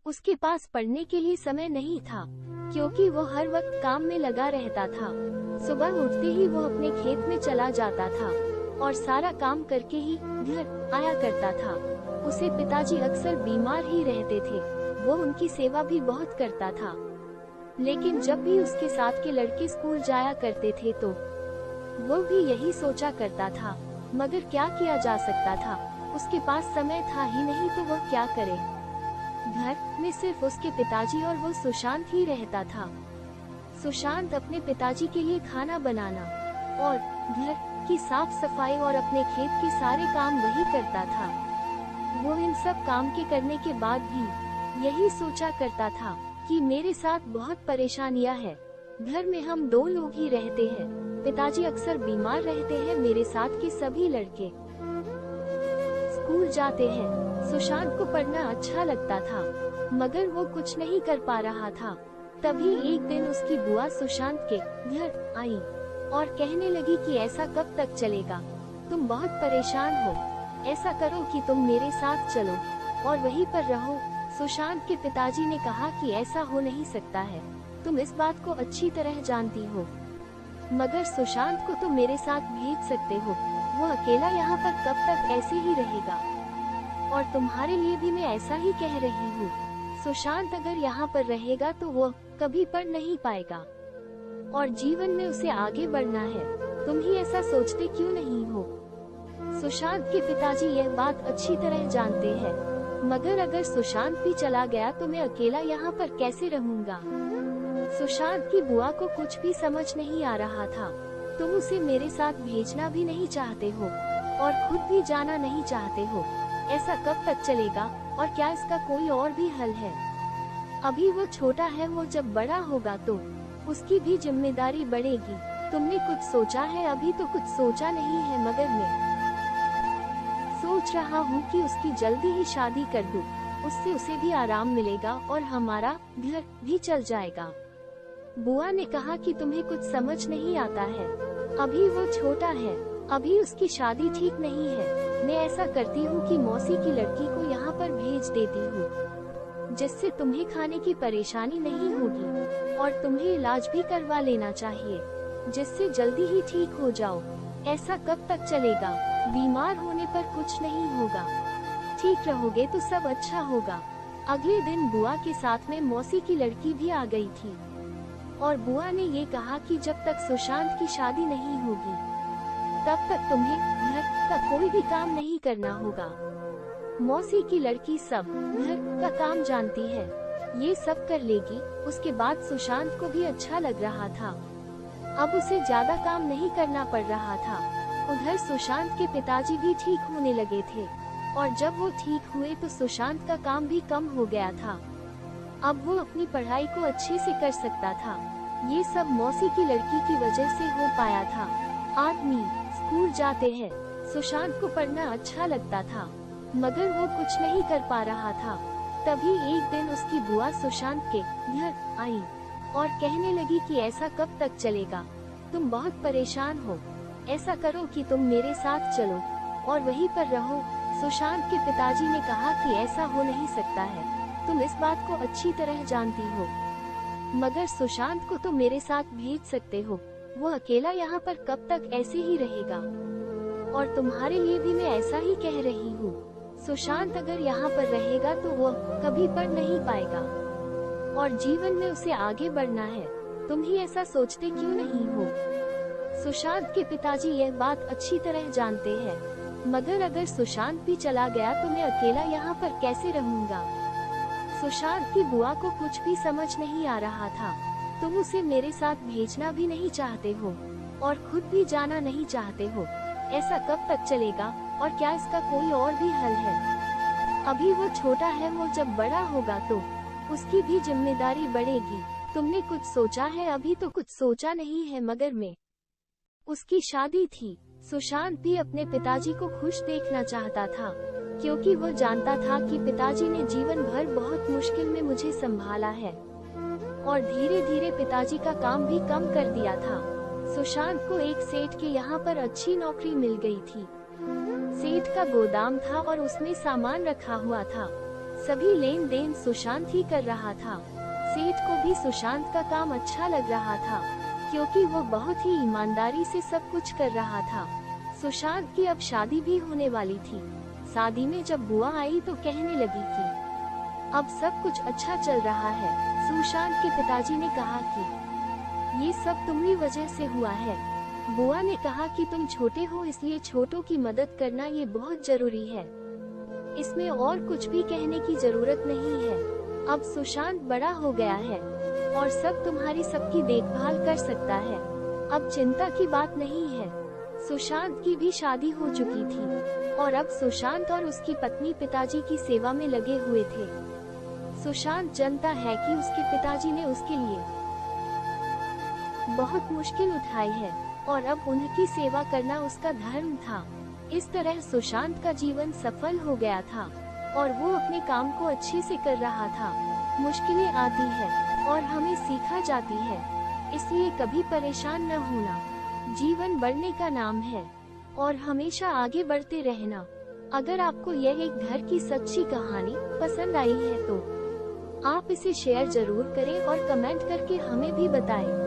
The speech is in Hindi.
उसके पास पढ़ने के लिए समय नहीं था, क्योंकि वो हर वक्त काम में लगा रहता था। सुबह उठते ही वो अपने खेत में चला जाता था और सारा काम करके ही घर आया करता था। उसे पिताजी अक्सर बीमार ही रहते थे। वो उनकी सेवा भी बहुत करता था, लेकिन जब भी उसके साथ के लड़के स्कूल जाया करते थे तो वो भी यही सोचा करता था, मगर क्या किया जा सकता था, उसके पास समय था ही नहीं तो वो क्या करे। घर में सिर्फ उसके पिताजी और वो सुशांत ही रहता था। सुशांत अपने पिताजी के लिए खाना बनाना और घर की साफ सफाई और अपने खेत के सारे काम वही करता था। वो इन सब काम के करने के बाद भी यही सोचा करता था कि मेरे साथ बहुत परेशानियां है। घर में हम 2 लोग ही रहते हैं, पिताजी अक्सर बीमार रहते हैं, मेरे साथ के सभी लड़के स्कूल जाते हैं। सुशांत को पढ़ना अच्छा लगता था, मगर वो कुछ नहीं कर पा रहा था। तभी एक दिन उसकी बुआ सुशांत के घर आई और कहने लगी कि ऐसा कब तक चलेगा, तुम बहुत परेशान हो, ऐसा करो कि तुम मेरे साथ चलो और वहीं पर रहो। सुशांत के पिताजी ने कहा कि ऐसा हो नहीं सकता है, तुम इस बात को अच्छी तरह जानती हो, मगर सुशांत को तुम मेरे साथ भेज सकते हो, वो अकेला यहाँ पर कब तक ऐसे ही रहेगा, और तुम्हारे लिए भी मैं ऐसा ही कह रही हूँ। सुशांत अगर यहाँ पर रहेगा तो वो कभी पढ़ नहीं पाएगा और जीवन में उसे आगे बढ़ना है, तुम ही ऐसा सोचते क्यों नहीं हो। सुशांत के पिताजी यह बात अच्छी तरह जानते हैं, मगर अगर सुशांत भी चला गया तो मैं अकेला यहाँ पर कैसे रहूँगा। सुशांत की बुआ को कुछ भी समझ नहीं आ रहा था। तुम उसे मेरे साथ भेजना भी नहीं चाहते हो और खुद भी जाना नहीं चाहते हो, ऐसा कब तक चलेगा और क्या इसका कोई और भी हल है। अभी वो छोटा है, वो जब बड़ा होगा तो उसकी भी जिम्मेदारी बढ़ेगी। तुमने कुछ सोचा है? अभी तो कुछ सोचा नहीं है, मगर मैं सोच रहा हूँ कि उसकी जल्दी ही शादी कर दूँ, उससे उसे भी आराम मिलेगा और हमारा घर भी चल जाएगा। बुआ ने कहा कि तुम्हें कुछ समझ नहीं आता है, अभी वो छोटा है, अभी उसकी शादी ठीक नहीं है। मैं ऐसा करती हूँ कि मौसी की लड़की को यहाँ पर भेज देती हूँ, जिससे तुम्हें खाने की परेशानी नहीं होगी और तुम्हें इलाज भी करवा लेना चाहिए, जिससे जल्दी ही ठीक हो जाओ। ऐसा कब तक चलेगा? बीमार होने पर कुछ नहीं होगा, ठीक रहोगे तो सब अच्छा होगा। अगले दिन बुआ के साथ में मौसी की लड़की भी आ गई थी और बुआ ने ये कहा कि जब तक सुशांत की शादी नहीं होगी तब तक तुम्हें घर का कोई भी काम नहीं करना होगा। मौसी की लड़की सब घर का काम जानती है, ये सब कर लेगी। उसके बाद सुशांत को भी अच्छा लग रहा था, अब उसे ज्यादा काम नहीं करना पड़ रहा था। उधर सुशांत के पिताजी भी ठीक होने लगे थे और जब वो ठीक हुए तो सुशांत का काम भी कम हो गया था। अब वो अपनी पढ़ाई को अच्छे से कर सकता था। ये सब मौसी की लड़की की वजह से हो पाया था। आदमी स्कूल जाते हैं, सुशांत को पढ़ना अच्छा लगता था, मगर वो कुछ नहीं कर पा रहा था। तभी एक दिन उसकी बुआ सुशांत के घर आई और कहने लगी कि ऐसा कब तक चलेगा, तुम बहुत परेशान हो, ऐसा करो कि तुम मेरे साथ चलो और वहीं पर रहो। सुशांत के पिताजी ने कहा कि ऐसा हो नहीं सकता है, तुम इस बात को अच्छी तरह जानती हो, मगर सुशांत को तो मेरे साथ भेज सकते हो, वो अकेला यहाँ पर कब तक ऐसे ही रहेगा, और तुम्हारे लिए भी मैं ऐसा ही कह रही हूँ। सुशांत अगर यहाँ पर रहेगा तो वो कभी पढ़ नहीं पाएगा और जीवन में उसे आगे बढ़ना है, तुम ही ऐसा सोचते क्यों नहीं हो। सुशांत के पिताजी यह बात अच्छी तरह जानते हैं, मगर अगर सुशांत भी चला गया तो मैं अकेला यहाँ पर कैसे रहूँगा। सुशांत की बुआ को कुछ भी समझ नहीं आ रहा था। तुम उसे मेरे साथ भेजना भी नहीं चाहते हो और खुद भी जाना नहीं चाहते हो, ऐसा कब तक चलेगा और क्या इसका कोई और भी हल है। अभी वो छोटा है, वो जब बड़ा होगा तो उसकी भी जिम्मेदारी बढ़ेगी। तुमने कुछ सोचा है? अभी तो कुछ सोचा नहीं है, मगर मैं उसकी शादी थी। सुशांत भी अपने पिताजी को खुश देखना चाहता था, क्योंकि वो जानता था कि पिताजी ने जीवन भर बहुत मुश्किल में मुझे संभाला है और धीरे धीरे पिताजी का काम भी कम कर दिया था। सुशांत को एक सेठ के यहाँ पर अच्छी नौकरी मिल गई थी। सेठ का गोदाम था और उसमें सामान रखा हुआ था। सभी लेन देन सुशांत ही कर रहा था। सेठ को भी सुशांत का काम अच्छा लग रहा था, क्योंकि वो बहुत ही ईमानदारी से सब कुछ कर रहा था। सुशांत की अब शादी भी होने वाली थी। शादी में जब बुआ आई तो कहने लगी कि अब सब कुछ अच्छा चल रहा है। सुशांत के पिताजी ने कहा कि ये सब तुम्हारी वजह से हुआ है। बुआ ने कहा कि तुम छोटे हो, इसलिए छोटों की मदद करना ये बहुत जरूरी है। इसमें और कुछ भी कहने की जरूरत नहीं है। अब सुशांत बड़ा हो गया है और सब तुम्हारी सबकी देखभाल कर सकता है। अब चिंता की बात नहीं है। सुशांत की भी शादी हो चुकी थी और अब सुशांत और उसकी पत्नी पिताजी की सेवा में लगे हुए थे। सुशांत जानता है कि उसके पिताजी ने उसके लिए बहुत मुश्किल उठाई है और अब उनकी सेवा करना उसका धर्म था। इस तरह सुशांत का जीवन सफल हो गया था और वो अपने काम को अच्छे से कर रहा था। मुश्किलें आती है और हमें सीखा जाती है, इसलिए कभी परेशान न होना। जीवन बढ़ने का नाम है और हमेशा आगे बढ़ते रहना। अगर आपको यह एक घर की सच्ची कहानी पसंद आई है तो आप इसे शेयर जरूर करें और कमेंट करके हमें भी बताएं।